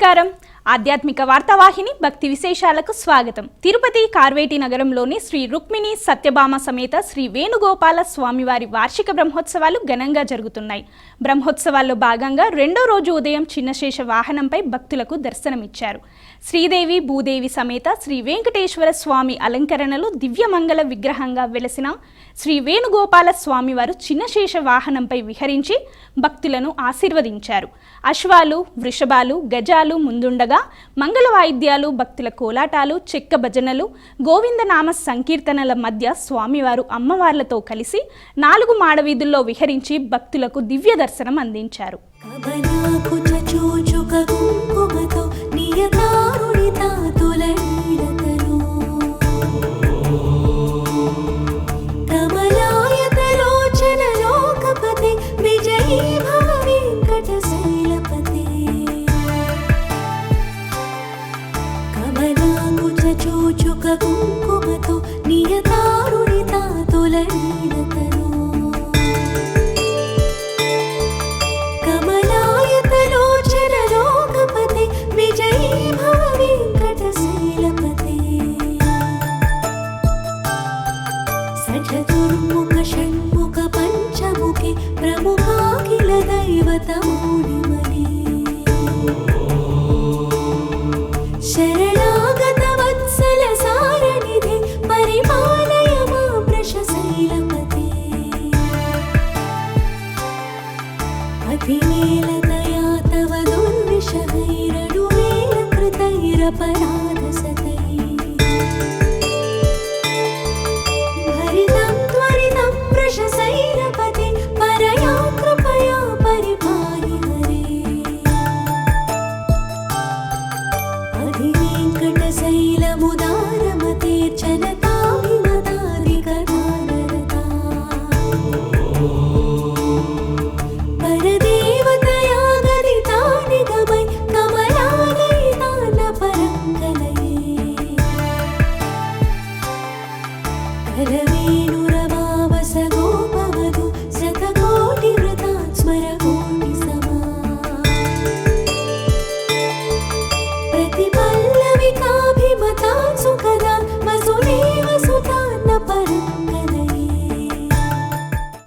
నమస్కారం. ఆధ్యాత్మిక వార్తావాహిని భక్తి విశేషాలకు స్వాగతం. తిరుపతి కార్వేటి నగరంలోని శ్రీ రుక్మిణి సత్యభామ సమేత శ్రీ వేణుగోపాల స్వామివారి వార్షిక బ్రహ్మోత్సవాలు ఘనంగా జరుగుతున్నాయి. బ్రహ్మోత్సవాల్లో భాగంగా రెండో రోజు ఉదయం చిన్నశేష వాహనంపై భక్తులకు దర్శనమిచ్చారు. శ్రీదేవి భూదేవి సమేత శ్రీ వెంకటేశ్వర స్వామి అలంకరణలో దివ్యమంగళ విగ్రహంగా వెలసిన శ్రీ వేణుగోపాల స్వామివారు చిన్నశేష వాహనంపై విహరించి భక్తులను ఆశీర్వదించారు. అశ్వాలు, వృషభాలు, గజాలు ముందుండగా మంగళ వాయిద్యాలు, భక్తుల కోలాటాలు, చెక్క భజనలు, గోవిందనామ సంకీర్తనల మధ్య స్వామివారు అమ్మవార్లతో కలిసి 4 మాడవీధుల్లో విహరించి భక్తులకు దివ్య దర్శనం అందించారు. కుంకుమతో నియతారుణితా తులనీలతను కమలాయతలోచన లోకపతే విజయీ భవ వెంకటశైలపతే సచతుర్ముఖ షణ్ముఖ పంచముఖే ప్రముఖాఖిల దైవతమౌళిమణి శరణాగత వత్సల సారణిధే పరిపాలయ మా వృషశైలపతే అతివేలతయా తవ దుర్విషహైరనువేల కృతైరపరాధసతై భరితం త్వరితం వృషశైలపతే పరయా కృపయా పరిపాహి హరే అధివేంకటశైలముదారమతే చనతాభిమతారికదానరతా పరదేవతయా గదితా నిగమై కమలాలయితాన పరంగలయే కరవేణురవావస గోపవధు శతకోటి వృతాన్ స్మర కోటి సమా प्रतिपल्लविकाभिमतान् सुखदान् वसुदेव सुतान्न परङ्गलये.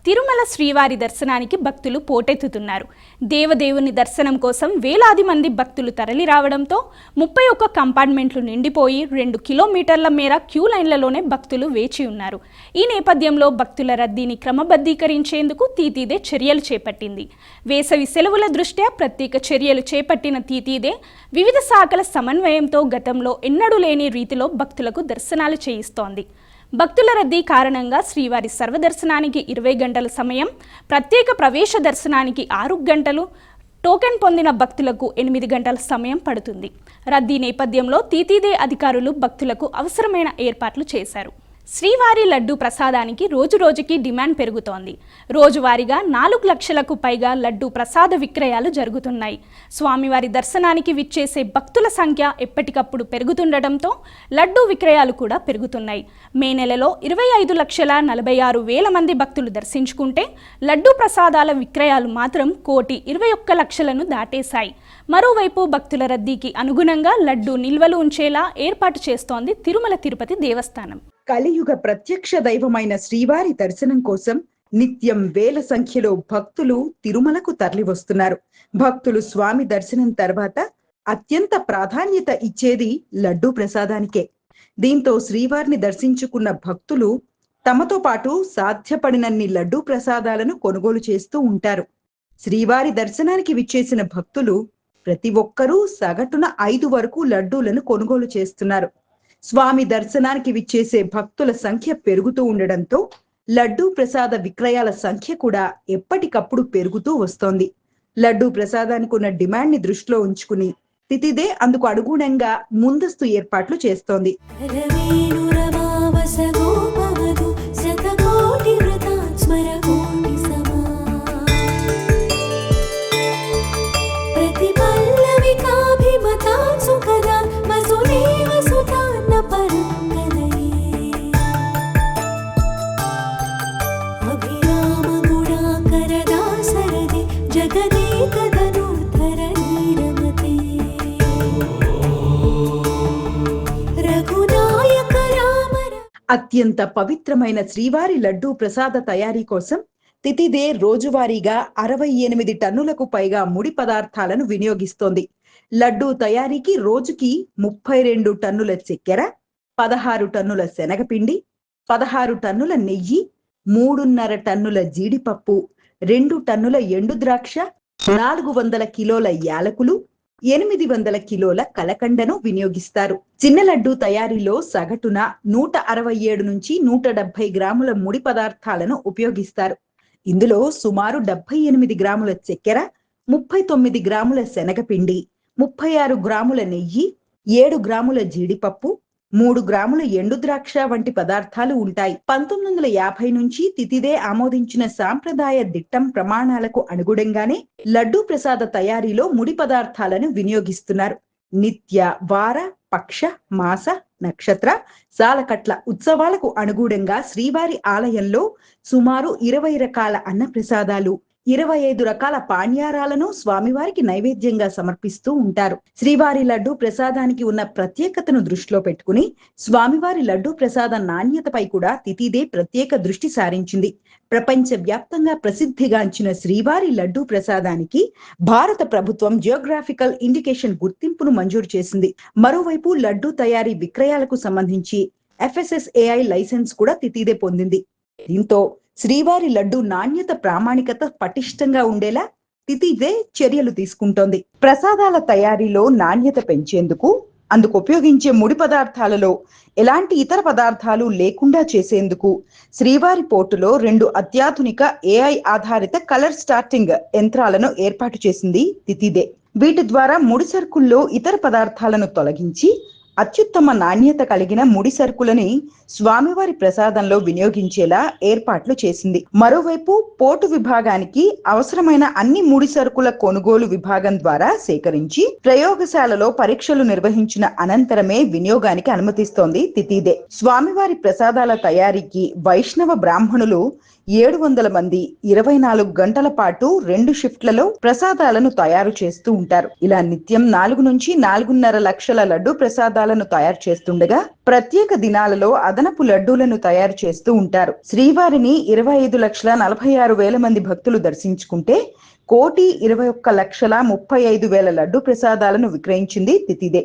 తిరుమల శ్రీవారి దర్శనానికి భక్తులు పోటెత్తుతున్నారు. దేవదేవుని దర్శనం కోసం వేలాది మంది భక్తులు తరలి రావడంతో 31 కంపార్ట్మెంట్లు నిండిపోయి 2 కిలోమీటర్ల మేర క్యూ లైన్లలోనే భక్తులు వేచి ఉన్నారు. ఈ నేపథ్యంలో భక్తుల రద్దీని క్రమబద్ధీకరించేందుకు తీతీదే చర్యలు చేపట్టింది. వేసవి సెలవుల దృష్ట్యా ప్రత్యేక చర్యలు చేపట్టిన తీతీదే వివిధ శాఖల సమన్వయంతో గతంలో ఎన్నడూ లేని రీతిలో భక్తులకు దర్శనాలు చేయిస్తోంది. భక్తుల రద్దీ కారణంగా శ్రీవారి సర్వదర్శనానికి 20 గంటల సమయం, ప్రత్యేక ప్రవేశ దర్శనానికి 6 గంటలు, టోకెన్ పొందిన భక్తులకు 8 గంటల సమయం పడుతుంది. రద్దీ నేపథ్యంలో తీతీదే అధికారులు భక్తులకు అవసరమైన ఏర్పాట్లు చేశారు. శ్రీవారి లడ్డూ ప్రసాదానికి రోజురోజుకి డిమాండ్ పెరుగుతోంది. రోజువారీగా 4 లక్షలకు పైగా లడ్డూ ప్రసాద విక్రయాలు జరుగుతున్నాయి. స్వామివారి దర్శనానికి విచ్చేసే భక్తుల సంఖ్య ఎప్పటికప్పుడు పెరుగుతుండటంతో లడ్డూ విక్రయాలు కూడా పెరుగుతున్నాయి. మే నెలలో 25,46,000 మంది భక్తులు దర్శించుకుంటే లడ్డూ ప్రసాదాల విక్రయాలు మాత్రం 1,21,00,000ను దాటేశాయి. మరోవైపు భక్తుల రద్దీకి అనుగుణంగా లడ్డూ నిల్వలు ఉంచేలా ఏర్పాటు చేస్తోంది తిరుమల తిరుపతి దేవస్థానం. కలియుగ ప్రత్యక్ష దైవమైన శ్రీవారి దర్శనం కోసం నిత్యం వేల సంఖ్యలో భక్తులు తిరుమలకు తరలివస్తున్నారు. భక్తులు స్వామి దర్శనం తర్వాత అత్యంత ప్రాధాన్యత ఇచ్చేది లడ్డూ ప్రసాదానికే. దీంతో శ్రీవారిని దర్శించుకున్న భక్తులు తమతో పాటు సాధ్యపడినన్ని లడ్డూ ప్రసాదాలను కొనుగోలు చేస్తూ ఉంటారు. శ్రీవారి దర్శనానికి విచ్చేసిన భక్తులు ప్రతి ఒక్కరూ సగటున 5 వరకు లడ్డూలను కొనుగోలు చేస్తున్నారు. స్వామి దర్శనానికి విచ్చేసే భక్తుల సంఖ్య పెరుగుతూ ఉండడంతో లడ్డూ ప్రసాద విక్రయాల సంఖ్య కూడా ఎప్పటికప్పుడు పెరుగుతూ వస్తోంది. లడ్డూ ప్రసాదానికి ఉన్న డిమాండ్ ని దృష్టిలో ఉంచుకుని తితిదే అందుకు అనుగుణంగా ముందస్తు ఏర్పాట్లు చేస్తోంది. జగదేక ధనుర్ధర నీరమతే అత్యంత పవిత్రమైన శ్రీవారి లడ్డూ ప్రసాద తయారీ కోసం తితిదే రోజువారీగా 68 టన్నులకు పైగా ముడి పదార్థాలను వినియోగిస్తోంది. లడ్డూ తయారీకి రోజుకి 32 టన్నుల చక్కెర, 16 టన్నుల శనగపిండి, 16 టన్నుల నెయ్యి, 3.5 టన్నుల జీడిపప్పు, 2 టన్నుల ఎండు ద్రాక్ష, 400 కిలోల యాలకులు, 800 కిలోల కలకండను వినియోగిస్తారు. చిన్న లడ్డూ తయారీలో సగటున 167 నుంచి 170 గ్రాముల ముడి పదార్థాలను ఉపయోగిస్తారు. ఇందులో సుమారు 78 గ్రాముల చక్కెర, 39 గ్రాముల శనగపిండి, 36 గ్రాముల నెయ్యి, 7 గ్రాముల జీడిపప్పు, 3 గ్రాముల ఎండు ద్రాక్ష వంటి పదార్థాలు ఉంటాయి. 1950 నుంచి తితిదే ఆమోదించిన సాంప్రదాయ దిట్టం ప్రమాణాలకు అనుగుణంగానే లడ్డూ ప్రసాద తయారీలో ముడి పదార్థాలను వినియోగిస్తున్నారు. నిత్య, వార, పక్ష, మాస, నక్షత్ర, సాలకట్ల ఉత్సవాలకు అనుగుణంగా శ్రీవారి ఆలయంలో సుమారు 20 రకాల అన్న ప్రసాదాలు, 25 రకాల పాణ్యారాలను స్వామివారికి నైవేద్యంగా సమర్పిస్తూ ఉంటారు. శ్రీవారి లడ్డూ ప్రసాదానికి ఉన్న ప్రత్యేకతను దృష్టిలో పెట్టుకుని స్వామివారి లడ్డూ ప్రసాద నాణ్యతపై కూడా తితిదే ప్రత్యేక దృష్టి సారించింది. ప్రపంచ వ్యాప్తంగా ప్రసిద్ధిగాంచిన శ్రీవారి లడ్డూ ప్రసాదానికి భారత ప్రభుత్వం జియోగ్రాఫికల్ ఇండికేషన్ గుర్తింపును మంజూరు చేసింది. మరోవైపు లడ్డూ తయారీ విక్రయాలకు సంబంధించి FSSAI లైసెన్స్ కూడా తితిదే పొందింది. దీంతో శ్రీవారి లడ్డూ నాణ్యత ప్రామాణికత పటిష్టంగా ఉండేలా తితిదే చర్యలు తీసుకుంటోంది. ప్రసాదాల తయారీలో నాణ్యత పెంచేందుకు అందుకు ఉపయోగించే ముడి పదార్థాలలో ఎలాంటి ఇతర పదార్థాలు లేకుండా చేసేందుకు శ్రీవారి పోర్టులో 2 అత్యాధునిక AI ఆధారిత కలర్ స్టార్టింగ్ యంత్రాలను ఏర్పాటు చేసింది తితిదే. వీటి ద్వారా ముడి సరుకుల్లో ఇతర పదార్థాలను తొలగించి అత్యుత్తమ నాణ్యత కలిగిన ముడి సరుకులని స్వామివారి ప్రసాదంలో వినియోగించేలా ఏర్పాట్లు చేసింది. మరోవైపు పోర్టు విభాగానికి అవసరమైన అన్ని ముడి సరుకుల కొనుగోలు విభాగం ద్వారా సేకరించి ప్రయోగశాలలో పరీక్షలు నిర్వహించిన అనంతరమే వినియోగానికి అనుమతిస్తోంది తితిదే. స్వామివారి ప్రసాదాల తయారీకి వైష్ణవ బ్రాహ్మణులు 700 మంది 24 గంటల పాటు 2 షిఫ్ట్లలో ప్రసాదాలను తయారు చేస్తూ ఉంటారు. ఇలా నిత్యం 4 నుంచి 4.5 లక్షల లడ్డూ ప్రసాదాలను తయారు చేస్తుండగా ప్రత్యేక దినాలలో అదనపు లడ్డూలను తయారు చేస్తూ ఉంటారు. శ్రీవారిని 25,46,000 మంది భక్తులు దర్శించుకుంటే 1,21,35,000 లడ్డూ ప్రసాదాలను విక్రయించింది తితిదే.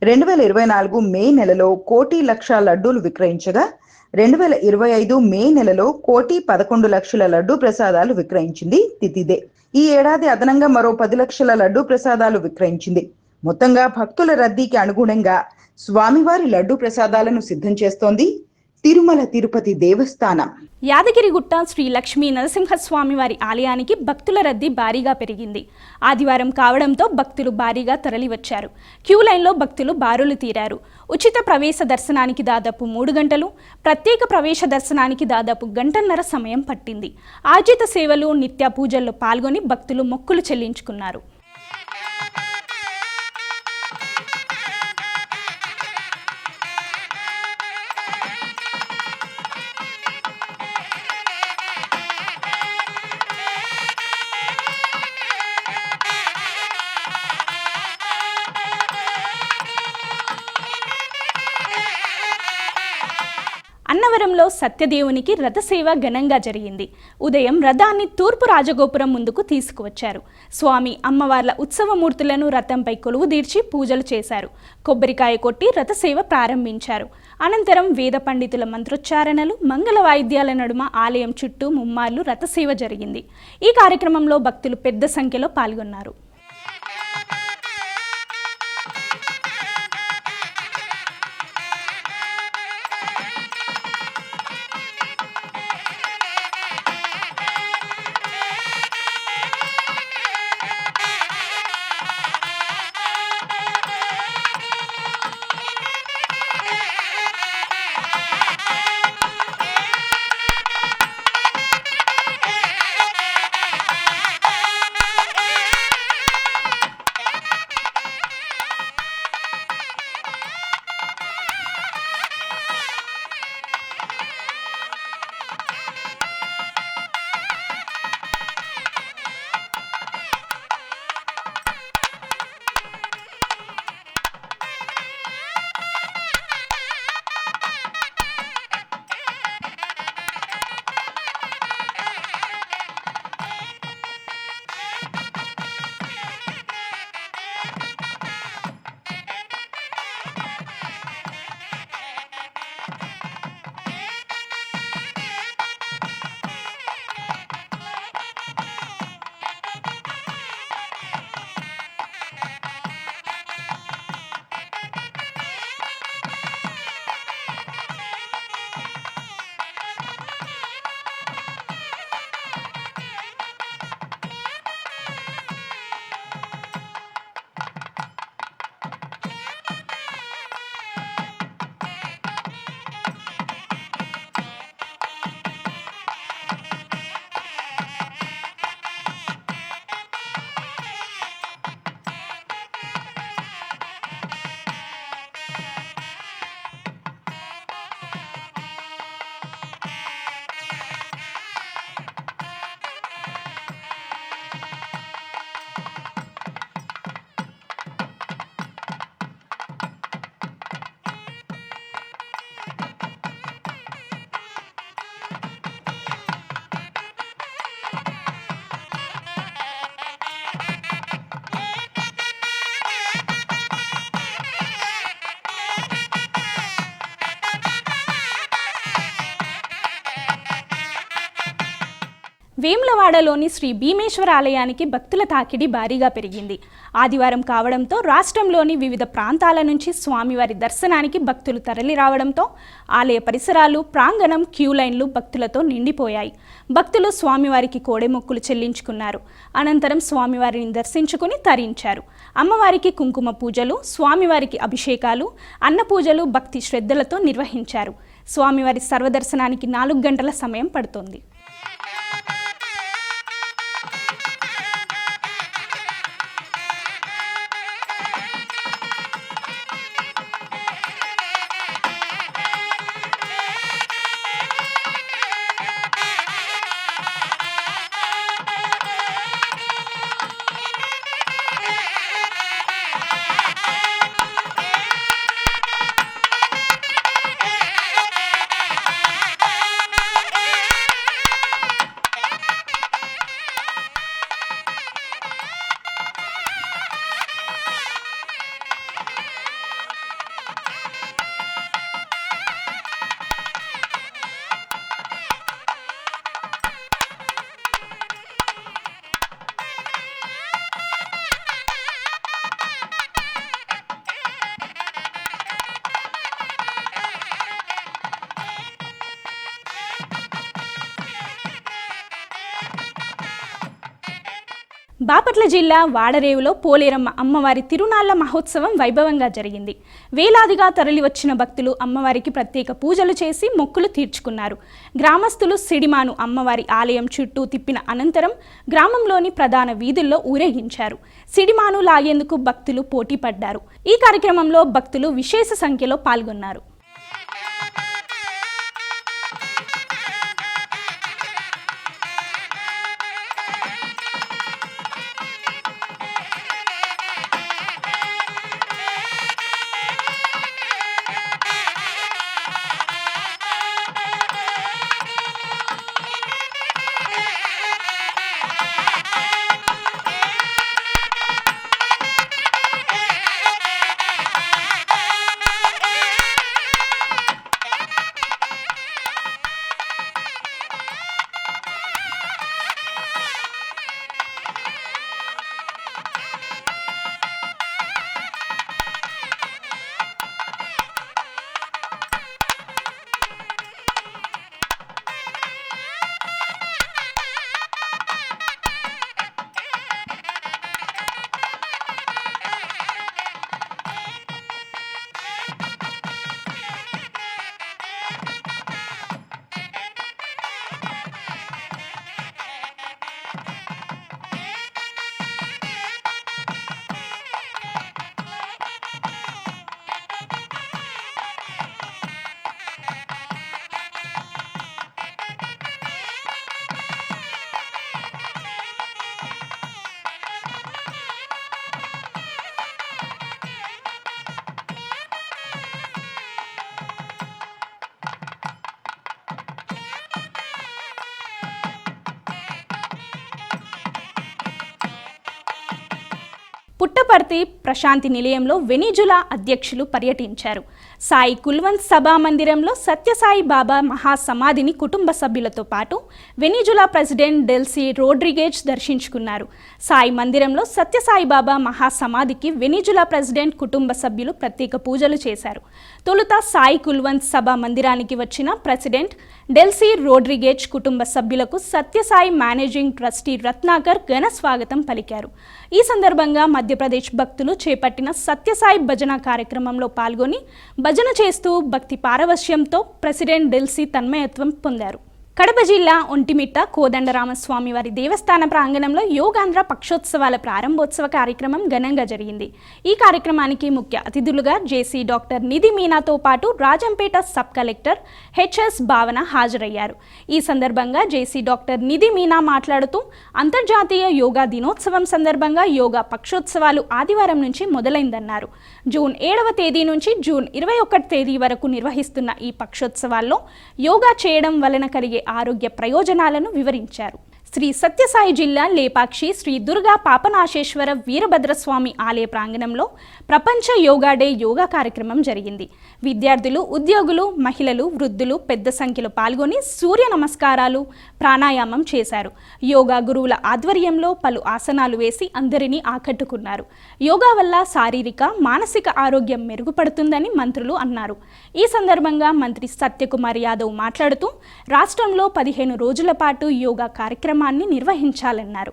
2024 మే నెలలో 1,00,00,000 లడ్డూలు విక్రయించగా 2025 మే నెలలో 1,11,00,000 లడ్డూ ప్రసాదాలు విక్రయించింది తితిదే. ఈ ఏడాది అదనంగా మరో 10 లక్షల లడ్డూ ప్రసాదాలు విక్రయించింది. మొత్తంగా భక్తుల రద్దీకి అనుగుణంగా స్వామివారి లడ్డూ ప్రసాదాలను సిద్ధం చేస్తోంది తిరుమల తిరుపతి దేవస్థానం. యాదగిరిగుట్ట శ్రీ లక్ష్మీ నరసింహస్వామి వారి ఆలయానికి భక్తుల రద్దీ భారీగా పెరిగింది. ఆదివారం కావడంతో భక్తులు భారీగా తరలివచ్చారు. క్యూ లైన్లో భక్తులు బారులు తీరారు. ఉచిత ప్రవేశ దర్శనానికి దాదాపు 3 గంటలు, ప్రత్యేక ప్రవేశ దర్శనానికి దాదాపు 1.5 గంటల సమయం పట్టింది. ఆర్జిత సేవలు, నిత్య పూజల్లో పాల్గొని భక్తులు మొక్కులు చెల్లించుకున్నారు. అన్నవరంలో సత్యదేవునికి రథసేవ ఘనంగా జరిగింది. ఉదయం రథాన్ని తూర్పు రాజగోపురం ముందుకు తీసుకువచ్చారు. స్వామి అమ్మవార్ల ఉత్సవమూర్తులను రథంపై కొలువుదీర్చి పూజలు చేశారు. కొబ్బరికాయ కొట్టి రథసేవ ప్రారంభించారు. అనంతరం వేద పండితుల మంత్రోచ్చారణలు, మంగళ వాయిద్యాల నడుమ ఆలయం చుట్టూ ముమ్మార్లు రథసేవ జరిగింది. ఈ కార్యక్రమంలో భక్తులు పెద్ద సంఖ్యలో పాల్గొన్నారు. వేములవాడలోని శ్రీ భీమేశ్వర ఆలయానికి భక్తుల తాకిడి భారీగా పెరిగింది. ఆదివారం కావడంతో రాష్ట్రంలోని వివిధ ప్రాంతాల నుంచి స్వామివారి దర్శనానికి భక్తులు తరలి రావడంతో ఆలయ పరిసరాలు, ప్రాంగణం, క్యూ లైన్లు భక్తులతో నిండిపోయాయి. భక్తులు స్వామివారికి కోడెమొక్కులు చెల్లించుకున్నారు. అనంతరం స్వామివారిని దర్శించుకుని తరించారు. అమ్మవారికి కుంకుమ పూజలు, స్వామివారికి అభిషేకాలు, అన్న పూజలు భక్తి శ్రద్ధలతో నిర్వహించారు. స్వామివారి సర్వదర్శనానికి 4 గంటల సమయం పడుతోంది. బాపట్ల జిల్లా వాడరేవులో పోలేరమ్మ అమ్మవారి తిరునాళ్ల మహోత్సవం వైభవంగా జరిగింది. వేలాదిగా తరలివచ్చిన భక్తులు అమ్మవారికి ప్రత్యేక పూజలు చేసి మొక్కులు తీర్చుకున్నారు. గ్రామస్తులు సిడిమాను అమ్మవారి ఆలయం చుట్టూ తిప్పిన అనంతరం గ్రామంలోని ప్రధాన వీధుల్లో ఊరేగించారు. సిడిమాను లాగేందుకు భక్తులు పోటీ పడ్డారు. ఈ కార్యక్రమంలో భక్తులు విశేష సంఖ్యలో పాల్గొన్నారు. పుట్టపర్తి ప్రశాంతి నిలయంలో వెనిజులా అధ్యక్షులు పర్యటించారు. సాయి కుల్వంత్ సభా మందిరంలో సత్యసాయి బాబా మహాసమాధిని కుటుంబ సభ్యులతో పాటు వెనిజులా ప్రెసిడెంట్ డెల్సీ రోడ్రిగేజ్ దర్శించుకున్నారు. సాయి మందిరంలో సత్యసాయి బాబా మహాసమాధికి వెనిజులా ప్రెసిడెంట్ కుటుంబ సభ్యులు ప్రత్యేక పూజలు చేశారు. తొలుత సాయి కుల్వంత్ సభా మందిరానికి వచ్చిన ప్రెసిడెంట్ డెల్సీ రోడ్రిగేజ్ కుటుంబ సభ్యులకు సత్యసాయి మేనేజింగ్ ట్రస్టీ రత్నాకర్ ఘన స్వాగతం పలికారు. ఈ సందర్భంగా మధ్యప్రదేశ్ భక్తులు చేపట్టిన సత్యసాయి భజన కార్యక్రమంలో పాల్గొని భజన చేస్తూ భక్తి పారవశ్యంతో ప్రెసిడెంట్ డెల్సీ తన్మయత్వం పొందారు. కడప జిల్లా ఒంటిమిట్ట కోదండరామస్వామి వారి దేవస్థాన ప్రాంగణంలో యోగాంధ్ర పక్షోత్సవాల ప్రారంభోత్సవ కార్యక్రమం ఘనంగా జరిగింది. ఈ కార్యక్రమానికి ముఖ్య అతిథులుగా జేసీ డాక్టర్ నిధి మీనాతో పాటు రాజంపేట సబ్ కలెక్టర్ హెచ్ఎస్ భావన హాజరయ్యారు. ఈ సందర్భంగా జేసీ డాక్టర్ నిధి మీనా మాట్లాడుతూ అంతర్జాతీయ యోగా దినోత్సవం సందర్భంగా యోగా పక్షోత్సవాలు ఆదివారం నుంచి మొదలైందన్నారు. జూన్ 7వ తేదీ నుంచి జూన్ 21వ తేదీ వరకు నిర్వహిస్తున్న ఈ పక్షోత్సవాల్లో యోగా చేయడం వలన కలిగే ఆరోగ్య ప్రయోజనాలను వివరించారు. శ్రీ సత్యసాయి జిల్లా లేపాక్షి శ్రీ దుర్గా పాపనాశేశ్వర వీరభద్రస్వామి ఆలయ ప్రాంగణంలో ప్రపంచ యోగా డే యోగా కార్యక్రమం జరిగింది. విద్యార్థులు, ఉద్యోగులు, మహిళలు, వృద్ధులు పెద్ద సంఖ్యలో పాల్గొని సూర్య నమస్కారాలు, ప్రాణాయామం చేశారు. యోగా గురువుల ఆధ్వర్యంలో పలు ఆసనాలు వేసి అందరినీ ఆకట్టుకున్నారు. యోగా వల్ల శారీరక, మానసిక ఆరోగ్యం మెరుగుపడుతుందని మంత్రులు అన్నారు. ఈ సందర్భంగా మంత్రి సత్యకుమార్ యాదవ్ మాట్లాడుతూ రాష్ట్రంలో 15 రోజుల పాటు యోగా కార్యక్రమాన్ని నిర్వహించాలన్నారు.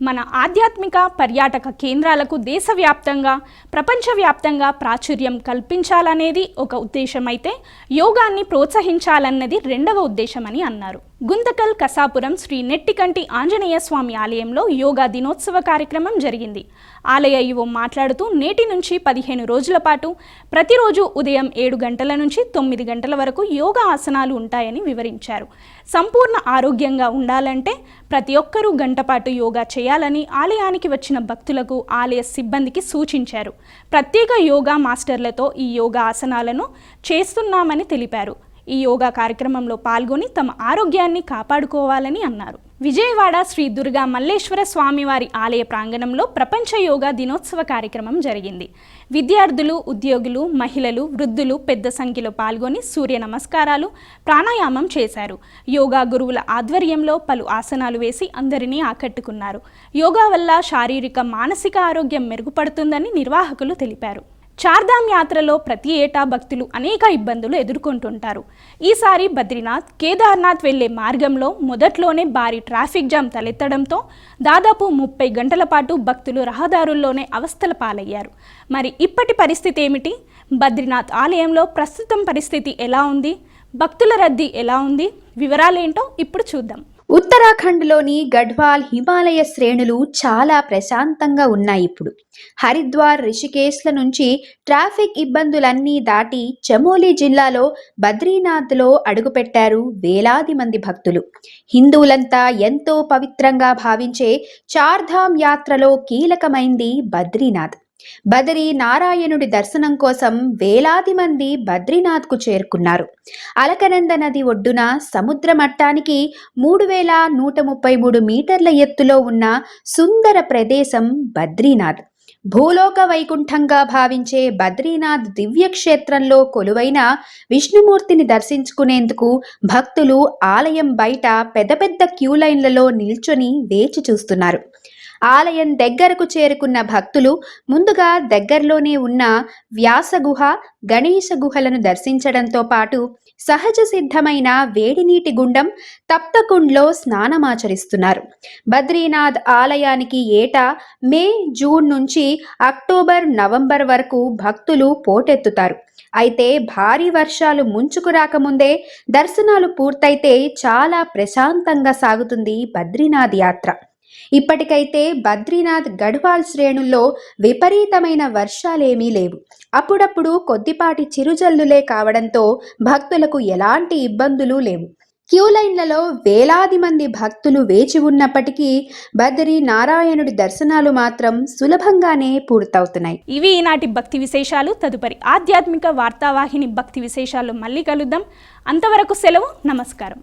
మన ఆధ్యాత్మిక పర్యాటక కేంద్రాలకు దేశవ్యాప్తంగా, ప్రపంచవ్యాప్తంగా ప్రాచుర్యం కల్పించాలనేది ఒక ఉద్దేశమైతే యోగాన్ని ప్రోత్సహించాలన్నది రెండవ ఉద్దేశమని అన్నారు. గుంతకల్ కసాపురం శ్రీ నెట్టికంటి ఆంజనేయ స్వామి ఆలయంలో యోగా దినోత్సవ కార్యక్రమం జరిగింది. ఆలయ ఈవో మాట్లాడుతూ నేటి నుంచి 15 రోజుల పాటు ప్రతిరోజు ఉదయం 7 గంటల నుంచి 9 గంటల వరకు యోగా ఆసనాలు ఉంటాయని వివరించారు. సంపూర్ణ ఆరోగ్యంగా ఉండాలంటే ప్రతి ఒక్కరూ గంట పాటు యోగా చేయాలని ఆలయానికి వచ్చిన భక్తులకు, ఆలయ సిబ్బందికి సూచించారు. ప్రత్యేక యోగా మాస్టర్లతో ఈ యోగా ఆసనాలను చేస్తున్నామని తెలిపారు. ఈ యోగా కార్యక్రమంలో పాల్గొని తమ ఆరోగ్యాన్ని కాపాడుకోవాలని అన్నారు. విజయవాడ శ్రీ దుర్గా మల్లేశ్వర స్వామివారి ఆలయ ప్రాంగణంలో ప్రపంచ యోగా దినోత్సవ కార్యక్రమం జరిగింది. విద్యార్థులు, ఉద్యోగులు, మహిళలు, వృద్ధులు పెద్ద సంఖ్యలో పాల్గొని సూర్య నమస్కారాలు, ప్రాణాయామం చేశారు. యోగా గురువుల ఆధ్వర్యంలో పలు ఆసనాలు వేసి అందరినీ ఆకట్టుకున్నారు. యోగా వల్ల శారీరక, మానసిక ఆరోగ్యం మెరుగుపడుతుందని నిర్వాహకులు తెలిపారు. చార్ధామ్ యాత్రలో ప్రతి ఏటా భక్తులు అనేక ఇబ్బందులు ఎదుర్కొంటుంటారు. ఈసారి బద్రీనాథ్, కేదార్నాథ్ వెళ్లే మార్గంలో మొదట్లోనే భారీ ట్రాఫిక్ జామ్ తలెత్తడంతో దాదాపు 30 గంటల పాటు భక్తులు రహదారుల్లోనే అవస్థల పాలయ్యారు. మరి ఇప్పటి పరిస్థితి ఏమిటి? బద్రీనాథ్ ఆలయంలో ప్రస్తుతం పరిస్థితి ఎలా ఉంది? భక్తుల రద్దీ ఎలా ఉంది? వివరాలేంటో ఇప్పుడు చూద్దాం. ఉత్తరాఖండ్లోని గఢ్వాల్ హిమాలయ శ్రేణులు చాలా ప్రశాంతంగా ఉన్నాయి. ఇప్పుడు హరిద్వార్, రిషికేశ్ల నుంచి ట్రాఫిక్ ఇబ్బందులన్నీ దాటి చమోలి జిల్లాలో బద్రీనాథ్లో అడుగుపెట్టారు వేలాది మంది భక్తులు. హిందువులంతా ఎంతో పవిత్రంగా భావించే చార్ధామ్ యాత్రలో కీలకమైంది బద్రీనాథ్. బదరీ నారాయణుడి దర్శనం కోసం వేలాది మంది బద్రీనాథ్కు చేరుకున్నారు. అలకనంద నది ఒడ్డున సముద్ర మట్టానికి 3133 మీటర్ల ఎత్తులో ఉన్న సుందర ప్రదేశం బద్రీనాథ్. భూలోక వైకుంఠంగా భావించే బద్రీనాథ్ దివ్యక్షేత్రంలో కొలువైన విష్ణుమూర్తిని దర్శించుకునేందుకు భక్తులు ఆలయం బయట పెద్ద పెద్ద క్యూ లైన్లలో నిల్చొని వేచి చూస్తున్నారు. ఆలయం దగ్గరకు చేరుకున్న భక్తులు ముందుగా దగ్గరలోనే ఉన్న వ్యాసగుహ, గణేశ గుహలను దర్శించడంతో పాటు సహజ సిద్ధమైన వేడినీటి గుండం తప్తకుండ్లో స్నానమాచరిస్తున్నారు. బద్రీనాథ్ ఆలయానికి ఏటా మే, జూన్ నుంచి అక్టోబర్, నవంబర్ వరకు భక్తులు పోటెత్తుతారు. అయితే భారీ వర్షాలు ముంచుకు రాకముందే దర్శనాలు పూర్తయితే చాలా ప్రశాంతంగా సాగుతుంది బద్రీనాథ్ యాత్ర. ఇప్పటికైతే బద్రీనాథ్, గఢ్వాల్ శ్రేణుల్లో విపరీతమైన వర్షాలేమీ లేవు. అప్పుడప్పుడు కొద్దిపాటి చిరుజల్లులే కావడంతో భక్తులకు ఎలాంటి ఇబ్బందులు లేవు. క్యూ లైన్లలో వేలాది మంది భక్తులు వేచి ఉన్నప్పటికీ బద్రీ నారాయణుడి దర్శనాలు మాత్రం సులభంగానే పూర్తవుతున్నాయి. ఇవి ఈనాటి భక్తి విశేషాలు. తదుపరి ఆధ్యాత్మిక వార్తావాహిని భక్తి విశేషాలు మళ్ళీ కలుద్దాం. అంతవరకు సెలవు. నమస్కారం.